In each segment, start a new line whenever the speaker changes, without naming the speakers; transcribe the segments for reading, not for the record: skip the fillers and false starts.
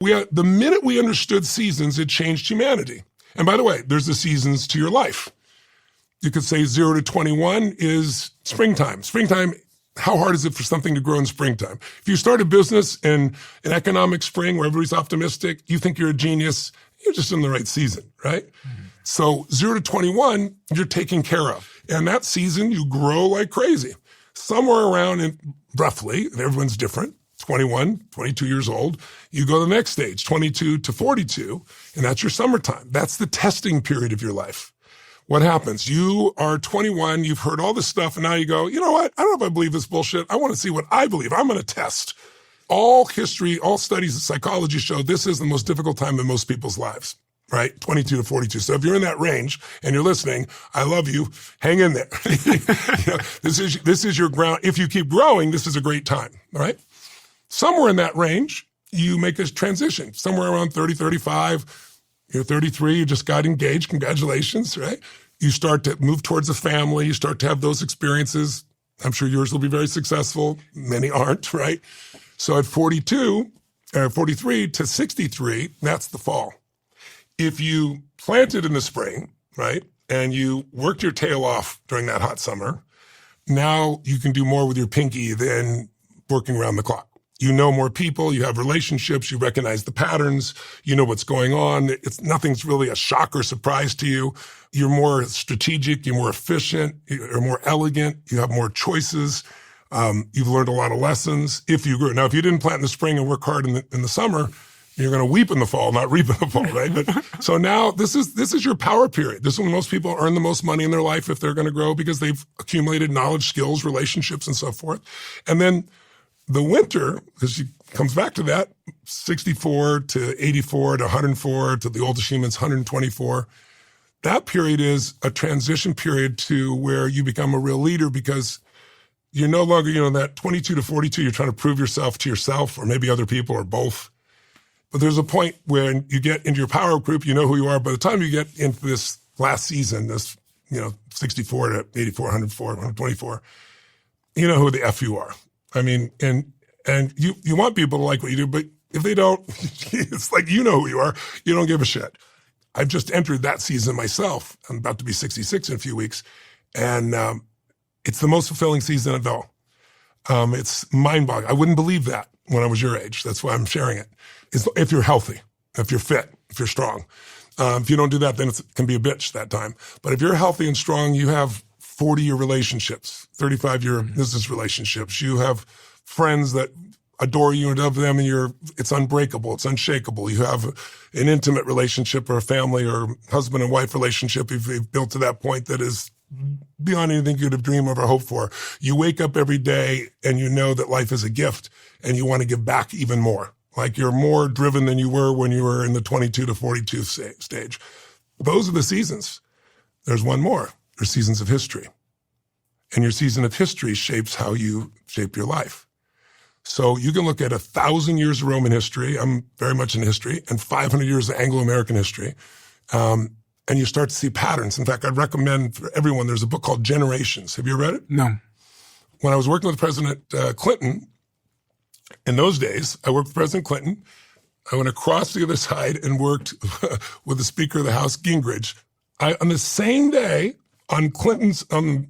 The minute we understood seasons, it changed humanity. And by the way, there's the seasons to your life. You could say 0 to 21 is springtime. Springtime, how hard is it for something to grow in springtime? If you start a business in an economic spring where everybody's optimistic, you think you're a genius, you're just in the right season, right? Mm-hmm. So 0 to 21, you're taken care of. And that season, you grow like crazy. Somewhere around, roughly, and everyone's different, 21, 22 years old, you go to the next stage, 22 to 42, and that's your summertime. That's the testing period of your life. What happens? You are 21, you've heard all this stuff, and now you go, you know what? I don't know if I believe this bullshit. I want to see what I believe. I'm going to test. All history, all studies of psychology show this is the most difficult time in most people's lives, right? 22 to 42. So if you're in that range and you're listening, I love you. Hang in there. This is your ground. If you keep growing, this is a great time, all right? Somewhere in that range, you make a transition. Somewhere around 30, 35, you're 33, you just got engaged. Congratulations, right? You start to move towards a family. You start to have those experiences. I'm sure yours will be very successful. Many aren't, right? So at 43 to 63, that's the fall. If you planted in the spring, right, and you worked your tail off during that hot summer, now you can do more with your pinky than working around the clock. You know more people, you have relationships, you recognize the patterns, you know what's going on. Nothing's really a shock or surprise to you. You're more strategic, you're more efficient, you're more elegant, you have more choices. You've learned a lot of lessons if you grew. Now, if you didn't plant in the spring and work hard in the summer, you're going to weep in the fall, not reap in the fall, right? But so now this is your power period. This is when most people earn the most money in their life if they're going to grow because they've accumulated knowledge, skills, relationships, and so forth. And then the winter, because she comes back to that, 64 to 84 to 104 to the oldest humans, 124. That period is a transition period to where you become a real leader because you're no longer, that 22 to 42, you're trying to prove yourself to yourself or maybe other people or both. But there's a point when you get into your power group, you know who you are. By the time you get into this last season, this, 64 to 84, 104, 124, you know who the F you are. I mean, and you want people to like what you do, but if they don't, it's like you know who you are. You don't give a shit. I've just entered that season myself. I'm about to be 66 in a few weeks. And it's the most fulfilling season of all. It's mind-boggling. I wouldn't believe that when I was your age. That's why I'm sharing it. If you're healthy, if you're fit, if you're strong. If you don't do that, then it can be a bitch that time. But if you're healthy and strong, you have 40-year relationships, 35-year business relationships. You have friends that adore you and love them, and it's unbreakable, it's unshakable. You have an intimate relationship or a family or husband and wife relationship you've built to that point that is beyond anything you could have dreamed of or hoped for. You wake up every day and you know that life is a gift and you want to give back even more. Like you're more driven than you were when you were in the 22 to 42 stage. Those are the seasons. There's one more. There's seasons of history. And your season of history shapes how you shape your life. So you can look at 1,000 years of Roman history, I'm very much in history, and 500 years of Anglo-American history, and you start to see patterns. In fact, I'd recommend for everyone, there's a book called Generations. Have you read it?
No.
When I was working with President Clinton, in those days, I worked with President Clinton. I went across the other side and worked with the Speaker of the House, Gingrich. On the same day, on Clinton's, on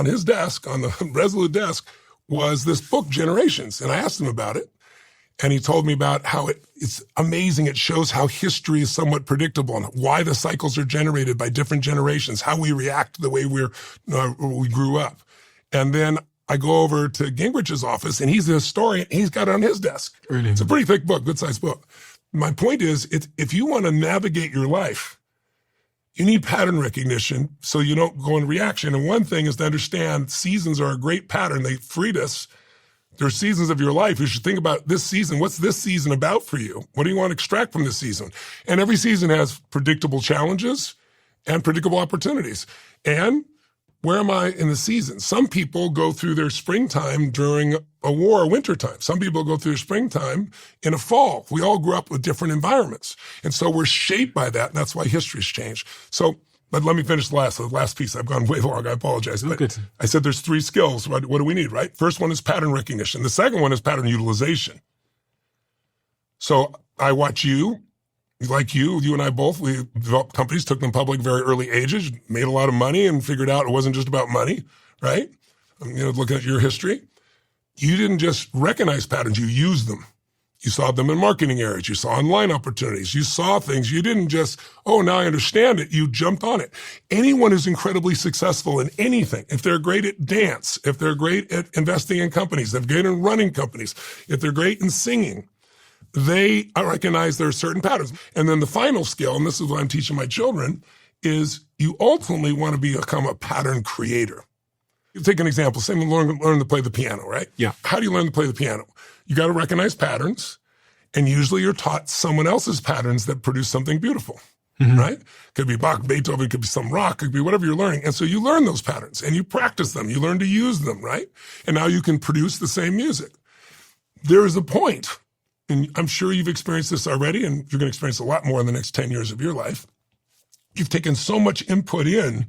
his desk, on the Resolute desk, was this book, Generations. And I asked him about it. And he told me about how it's amazing. It shows how history is somewhat predictable and why the cycles are generated by different generations, how we react to the way we grew up. And then I go over to Gingrich's office, and he's a historian. He's got it on his desk.
Really?
It's a pretty thick book, good-sized book. My point is, if you want to navigate your life, you need pattern recognition so you don't go in reaction. And one thing is to understand seasons are a great pattern. They freed us. There are seasons of your life. You should think about this season. What's this season about for you? What do you want to extract from this season? And every season has predictable challenges and predictable opportunities. And where am I in the season? Some people go through their springtime during a war or wintertime. Some people go through their springtime in a fall. We all grew up with different environments. And so we're shaped by that, and that's why history's changed. So, but let me finish the last piece. I've gone way long. I apologize. But I said there's 3 skills. What do we need, right? First one is pattern recognition. The second one is pattern utilization. So I watch you, like you and I both, we developed companies, took them public very early ages, made a lot of money and figured out it wasn't just about money, right? Looking at your history, you didn't just recognize patterns, you used them. You saw them in marketing areas. You saw online opportunities. You saw things. You didn't just, oh, now I understand it. You jumped on it. Anyone who's incredibly successful in anything, if they're great at dance, if they're great at investing in companies, if they're great in running companies, if they're great in singing, they recognize there are certain patterns. And then the final skill, and this is what I'm teaching my children, is you ultimately want to become a pattern creator. You take an example. Say learn to play the piano, right?
Yeah.
How do you learn to play the piano? You got to recognize patterns, and usually you're taught someone else's patterns that produce something beautiful, right? Could be Bach, Beethoven, could be some rock, could be whatever you're learning. And so you learn those patterns, and you practice them. You learn to use them, right? And now you can produce the same music. There is a point, and I'm sure you've experienced this already, and you're going to experience a lot more in the next 10 years of your life. You've taken so much input in,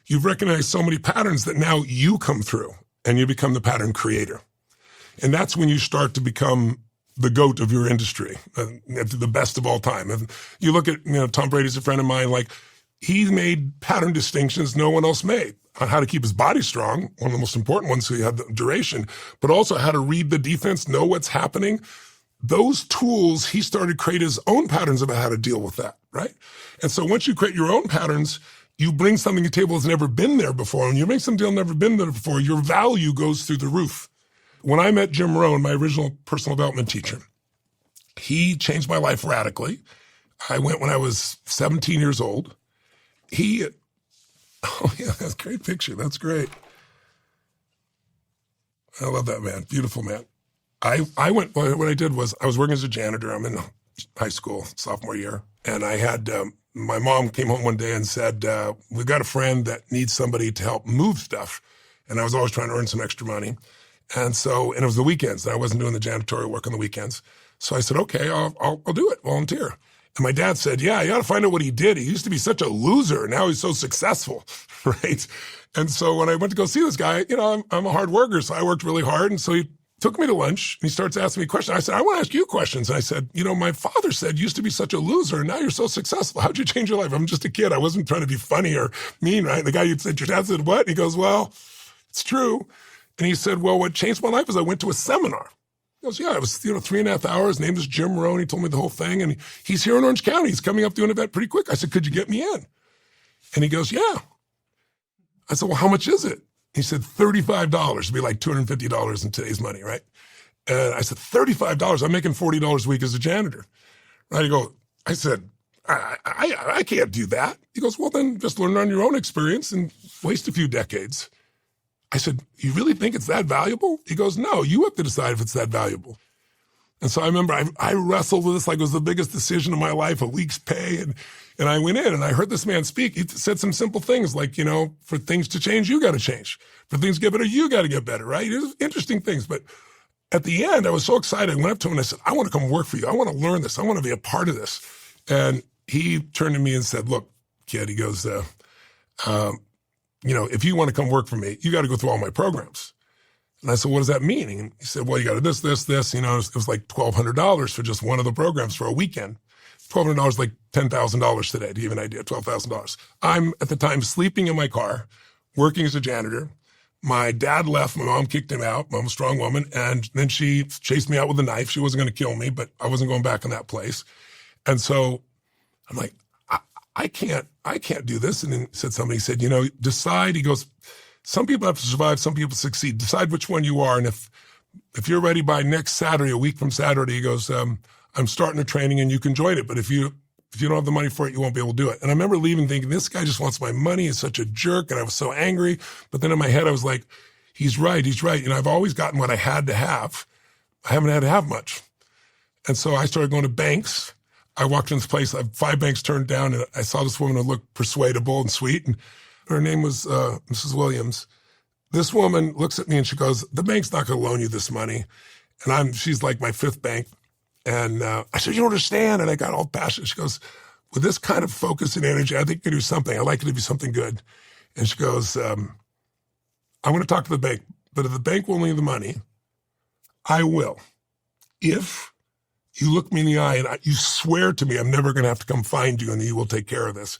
you've recognized so many patterns that now you come through, and you become the pattern creator. And that's when you start to become the GOAT of your industry, the best of all time. And you look at, Tom Brady's a friend of mine, like he made pattern distinctions no one else made on how to keep his body strong, one of the most important ones, so you have the duration, but also how to read the defense, know what's happening. Those tools, he started create his own patterns about how to deal with that, right? And so once you create your own patterns, you bring something to the table that's never been there before, and you bring something that's never been there before, your value goes through the roof. When I met Jim Rohn, my original personal development teacher, he changed my life radically. I went when I was 17 years old. Oh yeah, that's a great picture. That's great. I love that man. Beautiful man. I went, what I did was I was working as a janitor. I'm in high school, sophomore year. And I had, my mom came home one day and said, we've got a friend that needs somebody to help move stuff. And I was always trying to earn some extra money. And it was the weekends. I wasn't doing the janitorial work on the weekends. So I said, okay, I'll do it, volunteer. And my dad said, yeah, you got to find out what he did. He used to be such a loser. Now he's so successful, right? And so when I went to go see this guy, I'm a hard worker, so I worked really hard. And so he took me to lunch, and he starts asking me questions. I said, I want to ask you questions. And I said, my father said you used to be such a loser, and now you're so successful. How'd you change your life? I'm just a kid. I wasn't trying to be funny or mean, right? The guy you said, your dad said what? And he goes, well, it's true. And he said, well, what changed my life is I went to a seminar. He goes, yeah, it was 3.5 hours. His name is Jim Rohn. He told me the whole thing. And he's here in Orange County. He's coming up doing an event pretty quick. I said, could you get me in? And he goes, yeah. I said, well, how much is it? He said, $35. It'd be like $250 in today's money, right? And I said, $35? I'm making $40 a week as a janitor. Right? I said, I can't do that. He goes, well, then just learn on your own experience and waste a few decades. I said, you really think it's that valuable? He goes, no, you have to decide if it's that valuable. And so I remember I wrestled with this like it was the biggest decision of my life, a week's pay. And I went in and I heard this man speak. He said some simple things like, for things to change, you got to change. For things to get better, you got to get better, right? It was interesting things. But at the end, I was so excited. I went up to him and I said, I want to come work for you. I want to learn this. I want to be a part of this. And he turned to me and said, look, kid, he goes, if you want to come work for me, you got to go through all my programs. And I said, what does that mean? And he said, well, you got to this. It was like $1,200 for just one of the programs for a weekend. $1,200 is like $10,000 today, to give you an idea, $12,000. I'm, at the time, sleeping in my car, working as a janitor. My dad left. My mom kicked him out. Mom's a strong woman. And then she chased me out with a knife. She wasn't going to kill me, but I wasn't going back in that place. And so I'm like, I can't do this. And then somebody said, decide. He goes, some people have to survive, some people succeed. Decide which one you are. And if you're ready by next Saturday, a week from Saturday, he goes, I'm starting a training and you can join it. But if you don't have the money for it, you won't be able to do it. And I remember leaving thinking, this guy just wants my money. He's such a jerk. And I was so angry. But then in my head, I was like, he's right. I've always gotten what I had to have. I haven't had to have much. And so I started going to banks. I walked in this place, I had 5 banks turned down, and I saw this woman who looked persuadable and sweet, and her name was Mrs. Williams. This woman looks at me and she goes, the bank's not going to loan you this money. And she's like my 5th bank. And I said, you don't understand. And I got all passionate. She goes, with this kind of focus and energy, I think you can do something. I'd like it to be something good. And she goes, I'm going to talk to the bank, but if the bank will lend you the money, I will. If You look me in the eye and you swear to me I'm never going to have to come find you and you will take care of this.